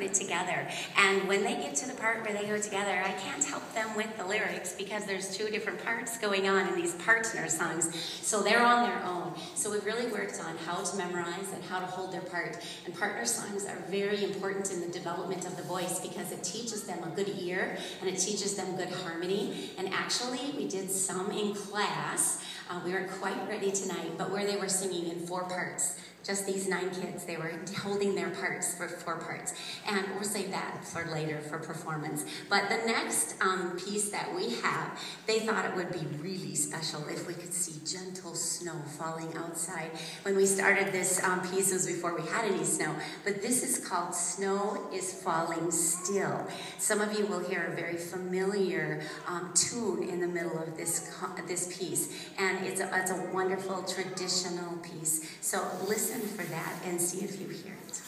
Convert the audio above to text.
it together. And when they get to the part where they go together, I can't help them with the lyrics because there's two different parts going on in these partner songs. So they're on their own. So we've really worked on how to memorize and how to hold their part. And partner songs are very important in the development of the voice because it teaches them a good ear and it teaches them good harmony. And actually, we did some in class. We weren't quite ready tonight, but where they were singing in 4 parts. Just these 9 kids, they were holding their parts for 4 parts. And we'll save that for later for performance. But the next piece that we have, they thought it would be really special if we could see gentle snow falling outside. When we started this piece, it was before we had any snow. But this is called Snow is Falling Still. Some of you will hear a very familiar tune in the middle of this piece. And it's a wonderful traditional piece. So listen for that and see if you hear it.